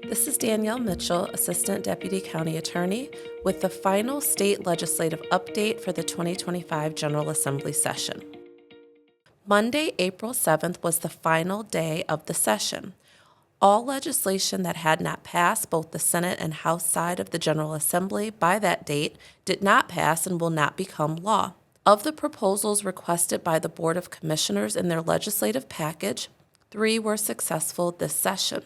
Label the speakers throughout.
Speaker 1: This is Danielle Mitchell, Assistant Deputy County Attorney, with the final state legislative update for the 2025 General Assembly session. Monday, April 7th was the final day of the session. All legislation that had not passed both the Senate and House side of the General Assembly by that date did not pass and will not become law. Of the proposals requested by the Board of Commissioners in their legislative package, 3 were successful this session.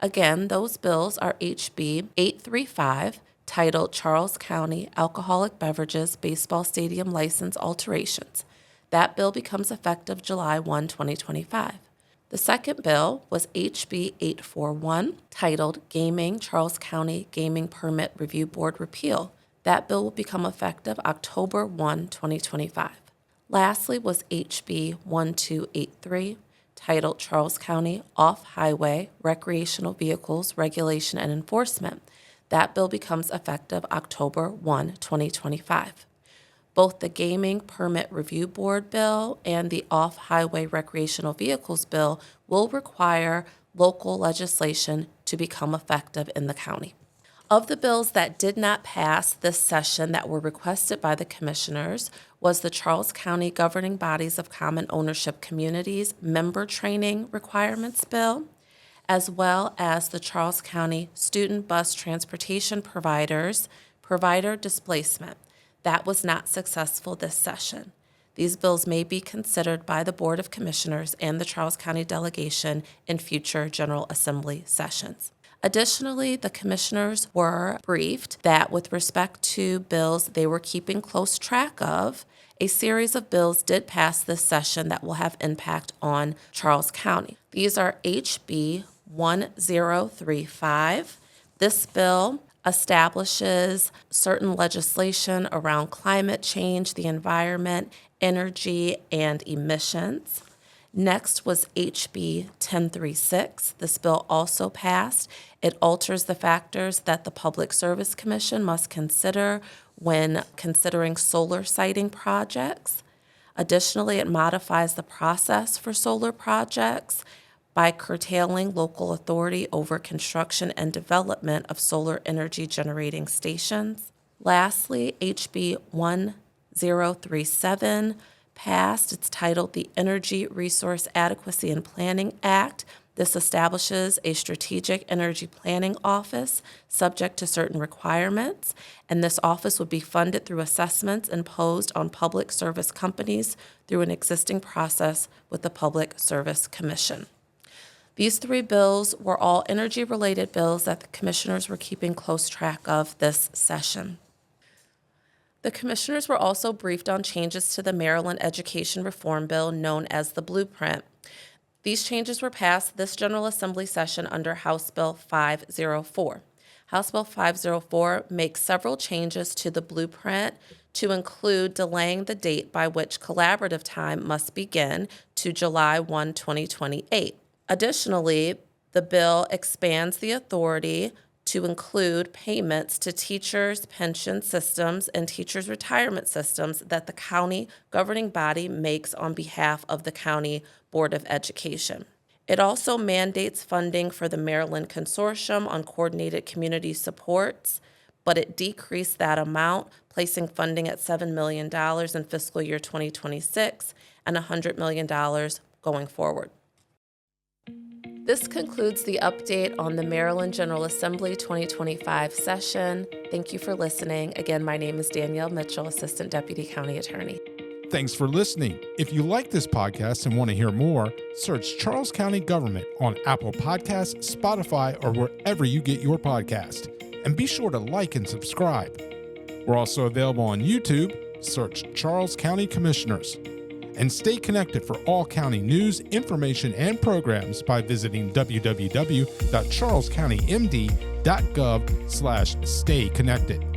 Speaker 1: Again, those bills are HB 835, titled Charles County Alcoholic Beverages Baseball Stadium License Alterations. That bill becomes effective July 1, 2025. The second bill was HB 841, titled Gaming Charles County Gaming Permit Review Board Repeal. That bill will become effective October 1, 2025. Lastly was HB 1283, titled Charles County Off-Highway Recreational Vehicles Regulation and Enforcement. That bill becomes effective October 1, 2025. Both the Gaming Permit Review Board bill and the Off-Highway Recreational Vehicles bill will require local legislation to become effective in the county. Of the bills that did not pass this session that were requested by the commissioners was the Charles County Governing Bodies of Common Ownership Communities Member Training Requirements Bill, as well as the Charles County Student Bus Transportation Providers Provider Displacement. That was not successful this session. These bills may be considered by the Board of Commissioners and the Charles County delegation in future General Assembly sessions. Additionally, the commissioners were briefed that with respect to bills they were keeping close track of, a series of bills did pass this session that will have impact on Charles County. These are HB 1035. This bill establishes certain legislation around climate change, the environment, energy, and emissions. Next was HB 1036. This bill also passed. It alters the factors that the Public Service Commission must consider when considering solar siting projects. Additionally, it modifies the process for solar projects by curtailing local authority over construction and development of solar energy generating stations. Lastly, HB 1037 passed. It's titled the Energy Resource Adequacy and Planning Act. This establishes a strategic energy planning office subject to certain requirements, and this office would be funded through assessments imposed on public service companies through an existing process with the Public Service Commission. These 3 bills were all energy-related bills that the commissioners were keeping close track of this session. The commissioners were also briefed on changes to the Maryland Education Reform Bill known as the Blueprint. These changes were passed this General Assembly session under House Bill 504. House Bill 504 makes several changes to the Blueprint to include delaying the date by which collaborative time must begin to July 1, 2028. Additionally, the bill expands the authority to include payments to teachers' pension systems and teachers' retirement systems that the county governing body makes on behalf of the County Board of Education. It also mandates funding for the Maryland Consortium on Coordinated Community Supports, but it decreased that amount, placing funding at $7 million in fiscal year 2026 and $100 million going forward. This concludes the update on the Maryland General Assembly 2025 session. Thank you for listening. Again, my name is Danielle Mitchell, Assistant Deputy County Attorney.
Speaker 2: Thanks for listening. If you like this podcast and want to hear more, search Charles County Government on Apple Podcasts, Spotify, or wherever you get your podcast. And be sure to like and subscribe. We're also available on YouTube. Search Charles County Commissioners. And stay connected for all county news, information, and programs by visiting www.charlescountymd.gov/stay connected.